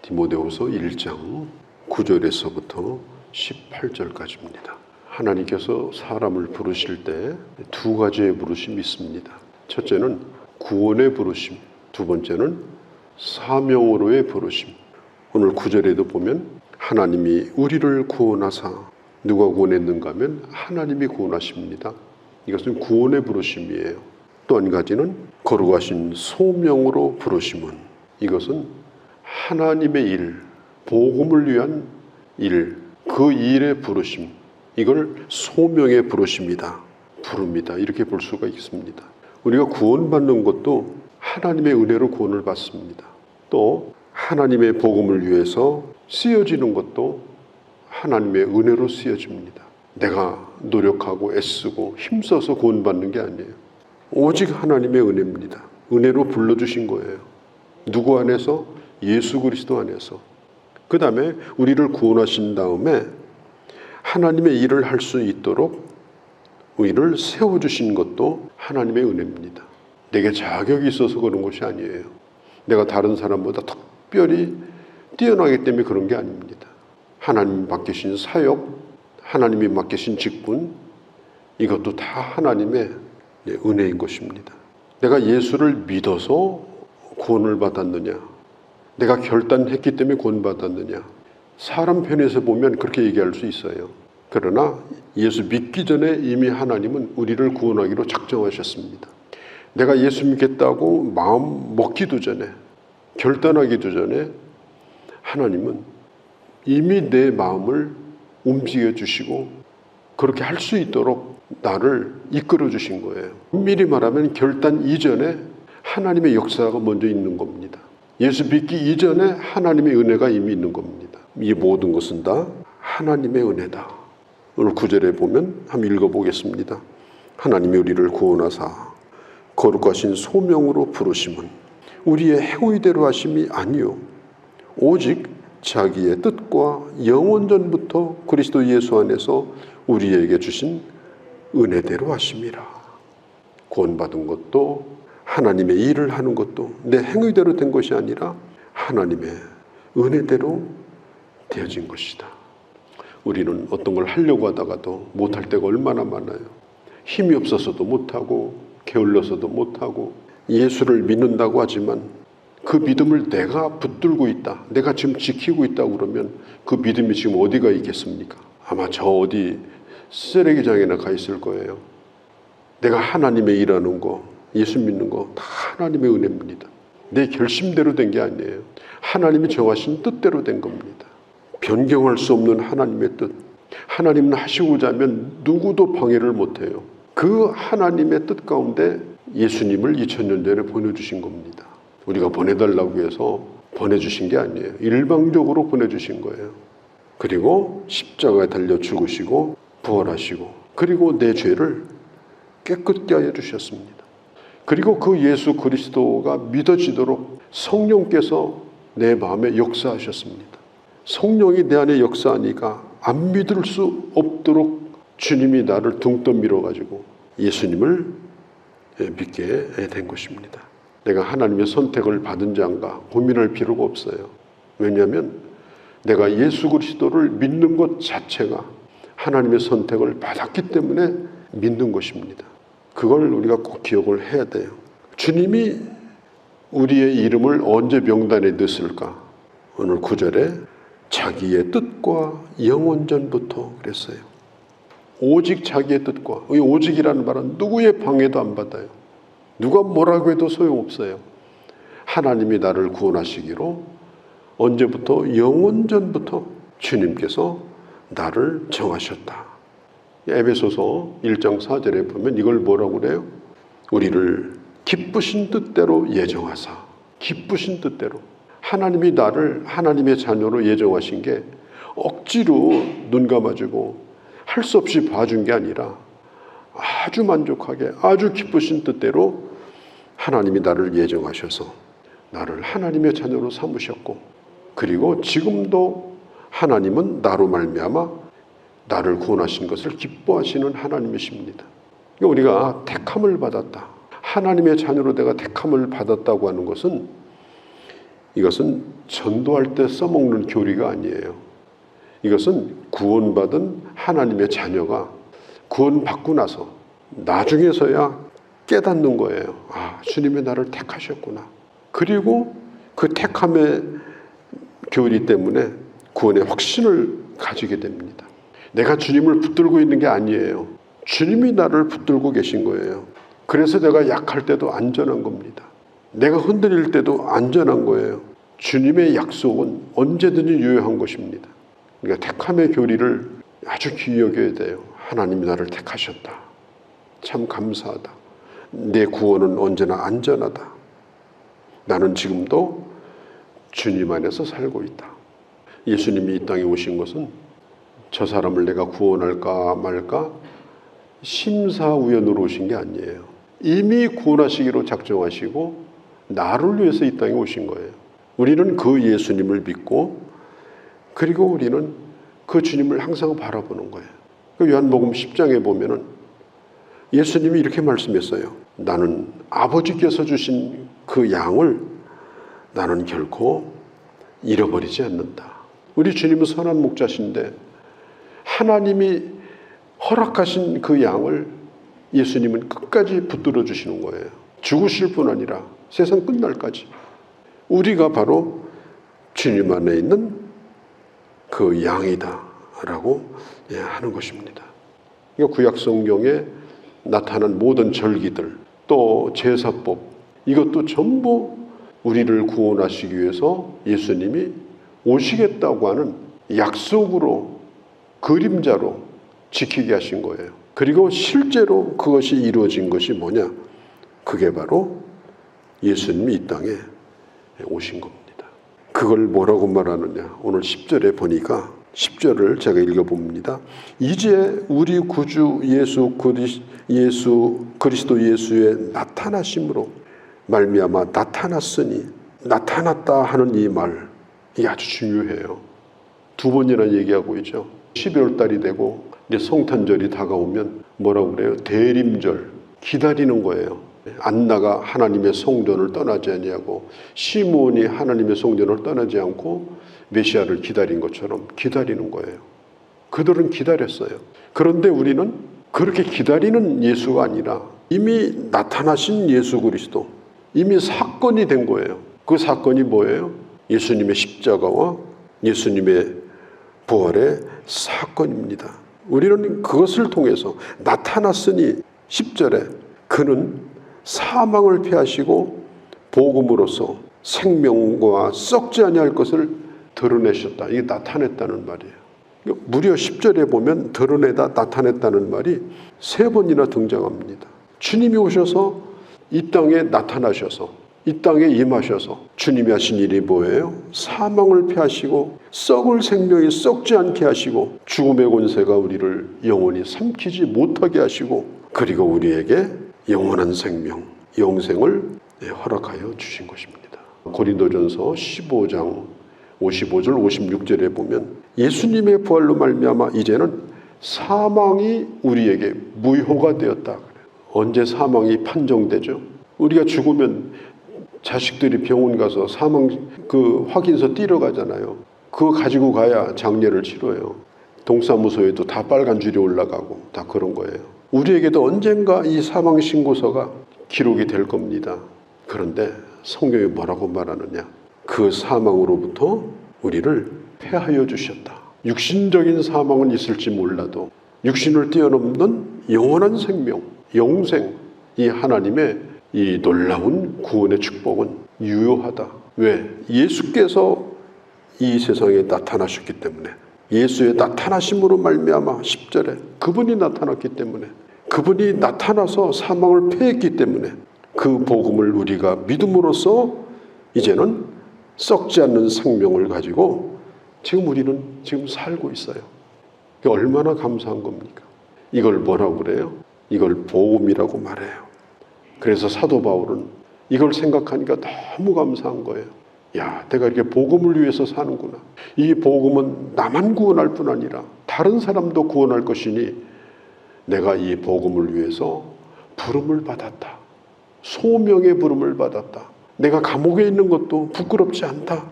디모데후서 1장 9절에서부터 18절까지입니다. 하나님께서 사람을 부르실 때 두 가지의 부르심이 있습니다. 첫째는 구원의 부르심, 두 번째는 사명으로의 부르심. 오늘 9절에도 보면 하나님이 우리를 구원하사, 누가 구원했는가 하면 하나님이 구원하십니다. 이것은 구원의 부르심이에요. 또 한 가지는 거룩하신 소명으로 부르심은, 이것은 하나님의 일, 복음을 위한 일, 그 일의 부르심, 이걸 소명의 부르심이다, 부릅니다. 이렇게 볼 수가 있습니다. 우리가 구원받는 것도 하나님의 은혜로 구원을 받습니다. 또 하나님의 복음을 위해서 쓰여지는 것도 하나님의 은혜로 쓰여집니다. 내가 노력하고 애쓰고 힘써서 구원받는 게 아니에요. 오직 하나님의 은혜입니다. 은혜로 불러주신 거예요. 누구 안에서? 예수 그리스도 안에서. 그 다음에 우리를 구원하신 다음에 하나님의 일을 할 수 있도록 우리를 세워주신 것도 하나님의 은혜입니다. 내게 자격이 있어서 그런 것이 아니에요. 내가 다른 사람보다 특별히 뛰어나기 때문에 그런 게 아닙니다. 하나님이 맡기신 사역, 하나님이 맡기신 직분, 이것도 다 하나님의 은혜인 것입니다. 내가 예수를 믿어서 구원을 받았느냐, 내가 결단했기 때문에 구원받았느냐, 사람 편에서 보면 그렇게 얘기할 수 있어요. 그러나 예수 믿기 전에 이미 하나님은 우리를 구원하기로 작정하셨습니다. 내가 예수 믿겠다고 마음 먹기도 전에, 결단하기도 전에 하나님은 이미 내 마음을 움직여 주시고 그렇게 할 수 있도록 나를 이끌어 주신 거예요. 엄밀히 말하면 결단 이전에 하나님의 역사가 먼저 있는 겁니다. 예수 믿기 이전에 하나님의 은혜가 이미 있는 겁니다. 이 모든 것은 다 하나님의 은혜다. 오늘 9절에 보면 한번 읽어보겠습니다. 하나님이 우리를 구원하사 거룩하신 소명으로 부르심은 우리의 행위대로 하심이 아니요 오직 자기의 뜻과 영원전부터 그리스도 예수 안에서 우리에게 주신 은혜대로 하심이라. 구원받은 것도 하나님의 일을 하는 것도 내 행위대로 된 것이 아니라 하나님의 은혜대로 되어진 것이다. 우리는 어떤 걸 하려고 하다가도 못할 때가 얼마나 많아요. 힘이 없어서도 못하고 게을러서도 못하고 예수를 믿는다고 하지만 그 믿음을 내가 붙들고 있다, 내가 지금 지키고 있다고 그러면 그 믿음이 지금 어디가 있겠습니까? 아마 저 어디 쓰레기장에나 가 있을 거예요. 내가 하나님의 일하는 거, 예수 믿는 거 다 하나님의 은혜입니다. 내 결심대로 된 게 아니에요. 하나님이 정하신 뜻대로 된 겁니다. 변경할 수 없는 하나님의 뜻. 하나님은 하시고자 하면 누구도 방해를 못해요. 그 하나님의 뜻 가운데 예수님을 2000년 전에 보내주신 겁니다. 우리가 보내달라고 해서 보내주신 게 아니에요. 일방적으로 보내주신 거예요. 그리고 십자가에 달려 죽으시고 부활하시고 그리고 내 죄를 깨끗게 하여 주셨습니다. 그리고 그 예수 그리스도가 믿어지도록 성령께서 내 마음에 역사하셨습니다. 성령이 내 안에 역사하니까 안 믿을 수 없도록 주님이 나를 등 떠밀어가지고 예수님을 믿게 된 것입니다. 내가 하나님의 선택을 받은 자인가 고민할 필요가 없어요. 왜냐하면 내가 예수 그리스도를 믿는 것 자체가 하나님의 선택을 받았기 때문에 믿는 것입니다. 그걸 우리가 꼭 기억을 해야 돼요. 주님이 우리의 이름을 언제 명단에 넣었을까? 오늘 9절에 자기의 뜻과 영원전부터 그랬어요. 오직 자기의 뜻과, 이 오직이라는 말은 누구의 방해도 안 받아요. 누가 뭐라고 해도 소용없어요. 하나님이 나를 구원하시기로 언제부터? 영원전부터 주님께서 나를 정하셨다. 에베소서 1장 4절에 보면 이걸 뭐라고 그래요? 우리를 기쁘신 뜻대로 예정하사. 기쁘신 뜻대로. 하나님이 나를 하나님의 자녀로 예정하신 게 억지로 눈 감아주고 할 수 없이 봐준 게 아니라 아주 만족하게 아주 기쁘신 뜻대로 하나님이 나를 예정하셔서 나를 하나님의 자녀로 삼으셨고 그리고 지금도 하나님은 나로 말미암아 나를 구원하신 것을 기뻐하시는 하나님이십니다. 우리가 택함을 받았다. 하나님의 자녀로 내가 택함을 받았다고 하는 것은 이것은 전도할 때 써먹는 교리가 아니에요. 이것은 구원받은 하나님의 자녀가 구원받고 나서 나중에서야 깨닫는 거예요. 아, 주님이 나를 택하셨구나. 그리고 그 택함의 교리 때문에 구원의 확신을 가지게 됩니다. 내가 주님을 붙들고 있는 게 아니에요. 주님이 나를 붙들고 계신 거예요. 그래서 내가 약할 때도 안전한 겁니다. 내가 흔들릴 때도 안전한 거예요. 주님의 약속은 언제든지 유효한 것입니다. 그러니까 택함의 교리를 아주 귀히 여겨야 돼요. 하나님이 나를 택하셨다. 참 감사하다. 내 구원은 언제나 안전하다. 나는 지금도 주님 안에서 살고 있다. 예수님이 이 땅에 오신 것은 저 사람을 내가 구원할까 말까 심사우연으로 오신 게 아니에요. 이미 구원하시기로 작정하시고 나를 위해서 이 땅에 오신 거예요. 우리는 그 예수님을 믿고 그리고 우리는 그 주님을 항상 바라보는 거예요. 그 요한복음 10장에 보면은 예수님이 이렇게 말씀했어요. 나는 아버지께서 주신 그 양을 나는 결코 잃어버리지 않는다. 우리 주님은 선한 목자신데 하나님이 허락하신 그 양을 예수님은 끝까지 붙들어 주시는 거예요. 죽으실 뿐 아니라 세상 끝날까지. 우리가 바로 주님 안에 있는 그 양이다라고 하는 것입니다. 그러니까 구약 성경에 나타난 모든 절기들 또 제사법 이것도 전부 우리를 구원하시기 위해서 예수님이 오시겠다고 하는 약속으로 그림자로 지키게 하신 거예요. 그리고 실제로 그것이 이루어진 것이 뭐냐? 그게 바로 예수님이 이 땅에 오신 겁니다. 그걸 뭐라고 말하느냐? 오늘 10절에 보니까 10절을 제가 읽어봅니다. 이제 우리 구주 예수 그리스도 예수의 나타나심으로 말미암아 나타났으니 나타났다 하는 이 말 이게 아주 중요해요. 두 번이나 얘기하고 있죠. 12월 달이 되고 이제 성탄절이 다가오면 뭐라고 그래요? 대림절 기다리는 거예요. 안나가 하나님의 성전을 떠나지 아니하고 시므온이 하나님의 성전을 떠나지 않고 메시아를 기다린 것처럼 기다리는 거예요. 그들은 기다렸어요. 그런데 우리는 그렇게 기다리는 예수가 아니라 이미 나타나신 예수 그리스도 이미 사건이 된 거예요. 그 사건이 뭐예요? 예수님의 십자가와 예수님의 부활의 사건입니다. 우리는 그것을 통해서 나타났으니 10절에 그는 사망을 피하시고 복음으로써 생명과 썩지 아니할 것을 드러내셨다. 이게 나타냈다는 말이에요. 무려 10절에 보면 드러내다 나타냈다는 말이 3번이나 등장합니다. 주님이 오셔서 이 땅에 나타나셔서 이 땅에 임하셔서 주님이 하신 일이 뭐예요? 사망을 피하시고 썩을 생명이 썩지 않게 하시고 죽음의 권세가 우리를 영원히 삼키지 못하게 하시고 그리고 우리에게 영원한 생명, 영생을 허락하여 주신 것입니다. 고린도전서 15장 55절 56절에 보면 예수님의 부활로 말미암아 이제는 사망이 우리에게 무효가 되었다. 언제 사망이 판정되죠? 우리가 죽으면 자식들이 병원 가서 사망 그 확인서 띄러 가잖아요. 그거 가지고 가야 장례를 치러요. 동사무소에도 다 빨간 줄이 올라가고 다 그런 거예요. 우리에게도 언젠가 이 사망 신고서가 기록이 될 겁니다. 그런데 성경이 뭐라고 말하느냐? 그 사망으로부터 우리를 패하여 주셨다. 육신적인 사망은 있을지 몰라도 육신을 뛰어넘는 영원한 생명, 영생, 이 하나님의 이 놀라운 구원의 축복은 유효하다. 왜? 예수께서 이 세상에 나타나셨기 때문에 예수의 나타나심으로 말미암아 10절에 그분이 나타났기 때문에 그분이 나타나서 사망을 패했기 때문에 그 복음을 우리가 믿음으로써 이제는 썩지 않는 생명을 가지고 지금 우리는 지금 살고 있어요. 얼마나 감사한 겁니까? 이걸 뭐라고 그래요? 이걸 복음이라고 말해요. 그래서 사도 바울은 이걸 생각하니까 너무 감사한 거예요. 야, 내가 이렇게 복음을 위해서 사는구나. 이 복음은 나만 구원할 뿐 아니라 다른 사람도 구원할 것이니 내가 이 복음을 위해서 부름을 받았다. 소명의 부름을 받았다. 내가 감옥에 있는 것도 부끄럽지 않다.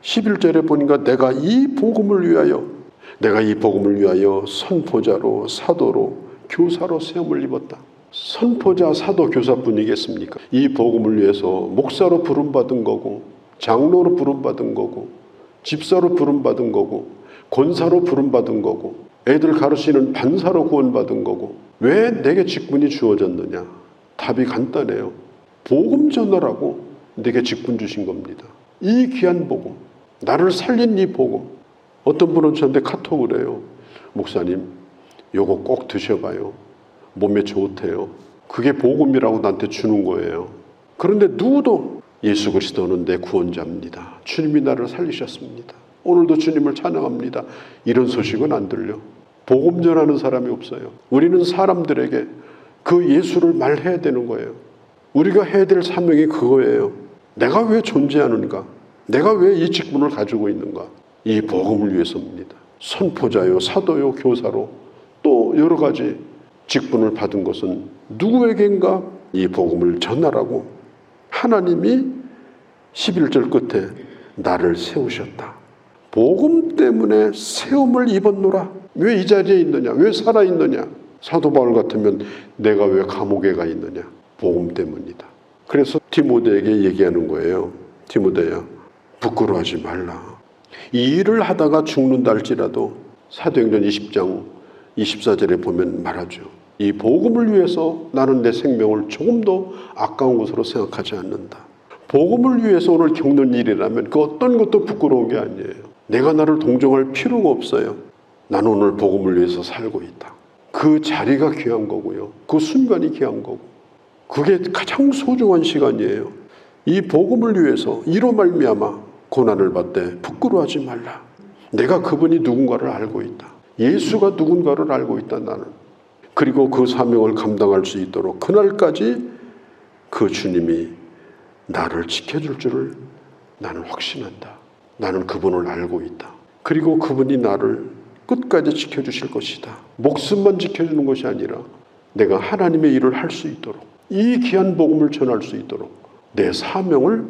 11절에 보니까 내가 이 복음을 위하여 선포자로 사도로 교사로 세움을 입었다. 선포자, 사도, 교사뿐이겠습니까? 이 복음을 위해서 목사로 부름받은 거고, 장로로 부름받은 거고, 집사로 부름받은 거고, 권사로 부름받은 거고, 애들 가르치는 반사로 구원받은 거고, 왜 내게 직분이 주어졌느냐? 답이 간단해요. 복음 전하라고 내게 직분 주신 겁니다. 이 귀한 복음, 나를 살린 이 복음. 어떤 분은 저한테 카톡을 해요. 목사님, 요거 꼭 드셔봐요. 몸에 좋대요. 그게 복음이라고 나한테 주는 거예요. 그런데 누구도 예수 그리스도는 내 구원자입니다. 주님이 나를 살리셨습니다. 오늘도 주님을 찬양합니다. 이런 소식은 안 들려. 복음 전하는 사람이 없어요. 우리는 사람들에게 그 예수를 말해야 되는 거예요. 우리가 해야 될 사명이 그거예요. 내가 왜 존재하는가? 내가 왜 이 직분을 가지고 있는가? 이 복음을 위해서입니다. 선포자요, 사도요, 교사로 또 여러 가지 직분을 받은 것은 누구에겐가 이 복음을 전하라고 하나님이 11절 끝에 나를 세우셨다. 복음 때문에 세움을 입었노라. 왜 이 자리에 있느냐? 왜 살아있느냐? 사도 바울 같으면 내가 왜 감옥에 가 있느냐? 복음 때문이다. 그래서 디모데에게 얘기하는 거예요. 디모데야, 부끄러워하지 말라. 이 일을 하다가 죽는다 할지라도 사도행전 20장 24절에 보면 말하죠. 이 복음을 위해서 나는 내 생명을 조금도 아까운 것으로 생각하지 않는다. 복음을 위해서 오늘 겪는 일이라면 그 어떤 것도 부끄러운 게 아니에요. 내가 나를 동정할 필요가 없어요. 나는 오늘 복음을 위해서 살고 있다. 그 자리가 귀한 거고요. 그 순간이 귀한 거고. 그게 가장 소중한 시간이에요. 이 복음을 위해서 이로 말미암아 고난을 받되 부끄러워하지 말라. 내가 그분이 누군가를 알고 있다. 예수가 누군가를 알고 있다 나는. 그리고 그 사명을 감당할 수 있도록 그날까지 그 주님이 나를 지켜줄 줄을 나는 확신한다. 나는 그분을 알고 있다. 그리고 그분이 나를 끝까지 지켜주실 것이다. 목숨만 지켜주는 것이 아니라 내가 하나님의 일을 할 수 있도록, 이 귀한 복음을 전할 수 있도록 내 사명을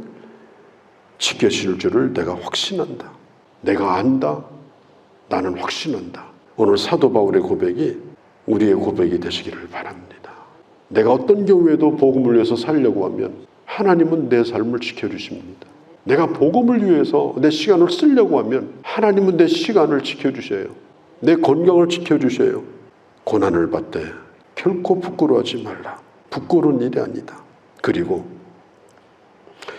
지켜줄 줄을 내가 확신한다. 내가 안다. 나는 확신한다. 오늘 사도 바울의 고백이 우리의 고백이 되시기를 바랍니다. 내가 어떤 경우에도 복음을 위해서 살려고 하면 하나님은 내 삶을 지켜주십니다. 내가 복음을 위해서 내 시간을 쓰려고 하면 하나님은 내 시간을 지켜주셔요. 내 건강을 지켜주셔요. 고난을 받되 결코 부끄러워하지 말라. 부끄러운 일이 아니다. 그리고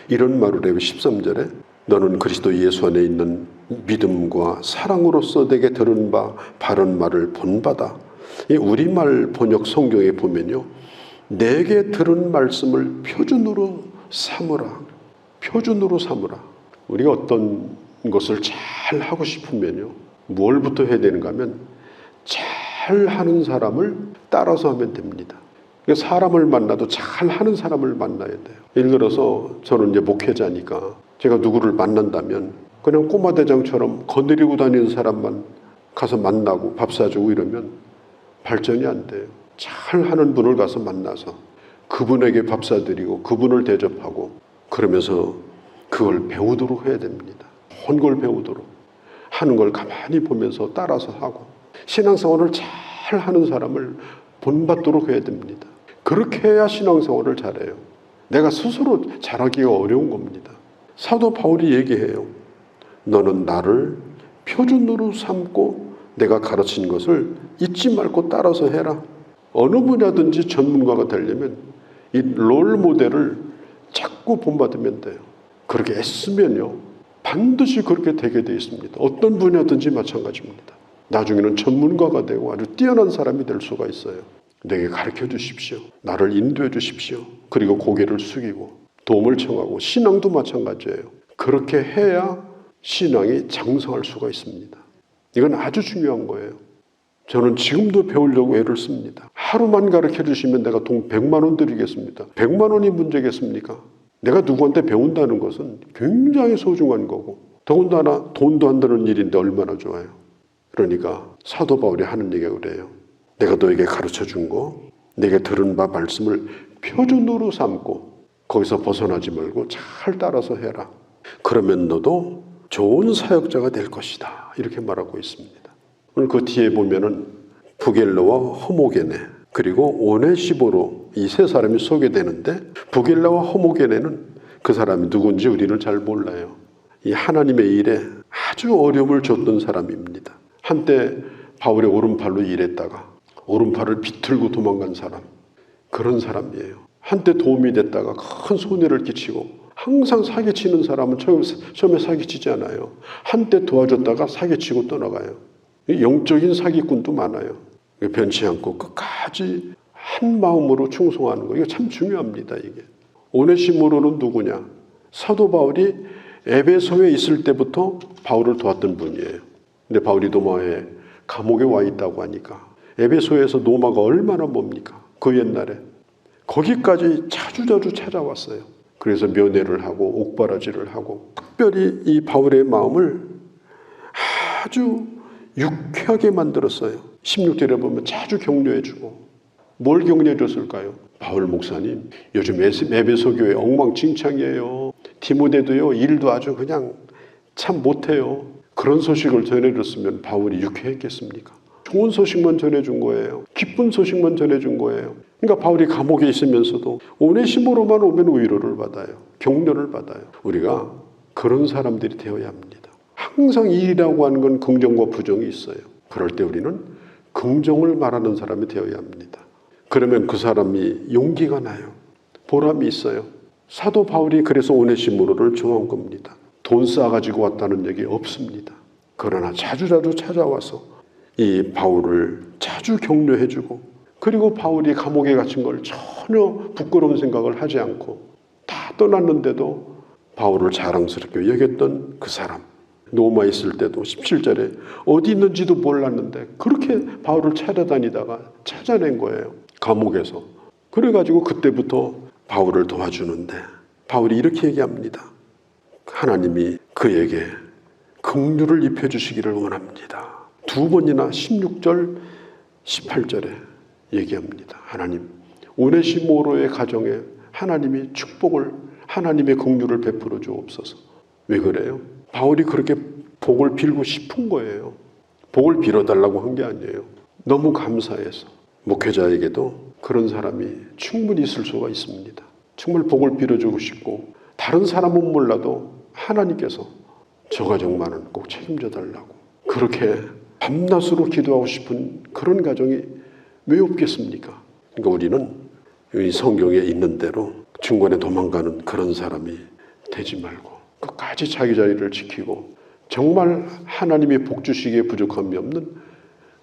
이런 말을 해요. 13절에 너는 그리스도 예수 안에 있는 믿음과 사랑으로서 내게 들은 바 바른 말을 본바다. 이 우리말 번역 성경에 보면요, 내게 들은 말씀을 표준으로 삼으라. 표준으로 삼으라. 우리가 어떤 것을 잘 하고 싶으면요, 뭘부터 해야 되는가 하면 잘 하는 사람을 따라서 하면 됩니다. 사람을 만나도 잘 하는 사람을 만나야 돼요. 예를 들어서 저는 이제 목회자니까 제가 누구를 만난다면 그냥 꼬마대장처럼 거느리고 다니는 사람만 가서 만나고 밥 사주고 이러면 발전이 안 돼요. 잘 하는 분을 가서 만나서 그분에게 밥 사드리고 그분을 대접하고 그러면서 그걸 배우도록 해야 됩니다. 온 걸 배우도록. 하는 걸 가만히 보면서 따라서 하고 신앙생활을 잘 하는 사람을 본받도록 해야 됩니다. 그렇게 해야 신앙생활을 잘해요. 내가 스스로 잘하기가 어려운 겁니다. 사도 바울이 얘기해요. 너는 나를 표준으로 삼고 내가 가르친 것을 잊지 말고 따라서 해라. 어느 분야든지 전문가가 되려면 이 롤 모델을 자꾸 본받으면 돼요. 그렇게 애쓰면요, 반드시 그렇게 되게 되어 있습니다. 어떤 분야든지 마찬가지입니다. 나중에는 전문가가 되고 아주 뛰어난 사람이 될 수가 있어요. 내게 가르쳐 주십시오. 나를 인도해 주십시오. 그리고 고개를 숙이고 도움을 청하고 신앙도 마찬가지예요. 그렇게 해야 신앙이 장성할 수가 있습니다. 이건 아주 중요한 거예요. 저는 지금도 배우려고 애를 씁니다. 하루만 가르쳐 주시면 내가 돈 100만 원 드리겠습니다. 100만 원이 문제겠습니까? 내가 누구한테 배운다는 것은 굉장히 소중한 거고 더군다나 돈도 안 드는 일인데 얼마나 좋아요. 그러니까 사도 바울이 하는 얘기가 그래요. 내가 너에게 가르쳐 준 거, 내게 들은 바 말씀을 표준으로 삼고 거기서 벗어나지 말고 잘 따라서 해라. 그러면 너도 좋은 사역자가 될 것이다. 이렇게 말하고 있습니다. 오늘 그 뒤에 보면은 부겔라와 허모게네 그리고 오네시모로 이 세 사람이 소개되는데, 부겔라와 허모게네는 그 사람이 누군지 우리는 잘 몰라요. 이 하나님의 일에 아주 어려움을 줬던 사람입니다. 한때 바울의 오른팔로 일했다가 오른팔을 비틀고 도망간 사람, 그런 사람이에요. 한때 도움이 됐다가 큰 손해를 끼치고, 항상 사기치는 사람은 처음에 사기치지 않아요. 한때 도와줬다가 사기치고 떠나가요. 영적인 사기꾼도 많아요. 변치 않고 끝까지 한 마음으로 충성하는 거, 이거 참 중요합니다. 이게 오네시모로는 누구냐? 사도 바울이 에베소에 있을 때부터 바울을 도왔던 분이에요. 근데 바울이 로마에 감옥에 와 있다고 하니까, 에베소에서 로마가 얼마나 뭡니까? 그 옛날에 거기까지 자주자주 찾아왔어요. 그래서 면회를 하고 옥바라지를 하고, 특별히 이 바울의 마음을 아주 유쾌하게 만들었어요. 16절에 보면 자주 격려해주고, 뭘 격려해줬을까요? 바울 목사님, 요즘 에베소 교회 엉망진창이에요. 디모데도요, 일도 아주 그냥 참 못해요. 그런 소식을 전해줬으면 바울이 유쾌했겠습니까? 좋은 소식만 전해준 거예요. 기쁜 소식만 전해준 거예요. 그러니까 바울이 감옥에 있으면서도 오네시모로만 오면 위로를 받아요. 격려를 받아요. 우리가 그런 사람들이 되어야 합니다. 항상 일이라고 하는 건 긍정과 부정이 있어요. 그럴 때 우리는 긍정을 말하는 사람이 되어야 합니다. 그러면 그 사람이 용기가 나요. 보람이 있어요. 사도 바울이 그래서 오네시모로를 좋아한 겁니다. 돈 싸가지고 왔다는 얘기 없습니다. 그러나 자주자주 찾아와서 이 바울을 자주 격려해주고, 그리고 바울이 감옥에 갇힌 걸 전혀 부끄러운 생각을 하지 않고 다 떠났는데도 바울을 자랑스럽게 여겼던 그 사람. 로마에 있을 때도 17절에 어디 있는지도 몰랐는데 그렇게 바울을 찾아다니다가 찾아낸 거예요. 감옥에서. 그래가지고 그때부터 바울을 도와주는데, 바울이 이렇게 얘기합니다. 하나님이 그에게 긍휼을 입혀주시기를 원합니다. 두 번이나 16절, 18절에 얘기합니다. 하나님, 오네시모로의 가정에 하나님이 축복을, 하나님의 긍휼을 베풀어 주옵소서. 왜 그래요? 바울이 그렇게 복을 빌고 싶은 거예요. 복을 빌어달라고 한 게 아니에요. 너무 감사해서. 목회자에게도 그런 사람이 충분히 있을 수가 있습니다. 정말 복을 빌어주고 싶고, 다른 사람은 몰라도 하나님께서 저 가정만은 꼭 책임져 달라고 그렇게 밤낮으로 기도하고 싶은 그런 가정이 왜 없겠습니까? 그러니까 우리는 이 성경에 있는 대로 중간에 도망가는 그런 사람이 되지 말고 끝까지 자기 자리를 지키고, 정말 하나님의 복 주시기에 부족함이 없는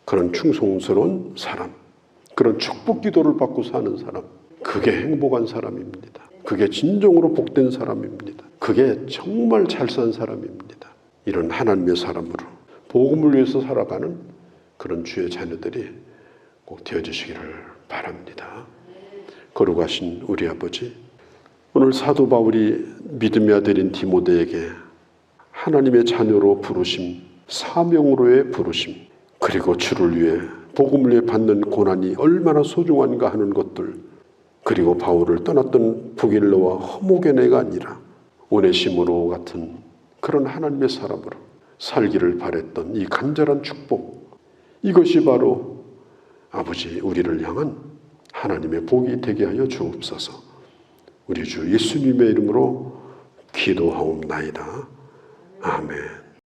그런 충성스러운 사람, 그런 축복 기도를 받고 사는 사람, 그게 행복한 사람입니다. 그게 진정으로 복된 사람입니다. 그게 정말 잘 산 사람입니다. 이런 하나님의 사람으로 복음을 위해서 살아가는 그런 주의 자녀들이 꼭 되어주시기를 바랍니다. 거룩하신 우리 아버지, 오늘 사도 바울이 믿음의 아들인 디모데에게 하나님의 자녀로 부르심, 사명으로의 부르심, 그리고 주를 위해 복음을 위해 받는 고난이 얼마나 소중한가 하는 것들, 그리고 바울을 떠났던 부길러와 허모게네가 아니라 오네시모로 같은 그런 하나님의 사람으로 살기를 바랬던 이 간절한 축복, 이것이 바로 아버지 우리를 향한 하나님의 복이 되게 하여 주옵소서. 우리 주 예수님의 이름으로 기도하옵나이다. 아멘.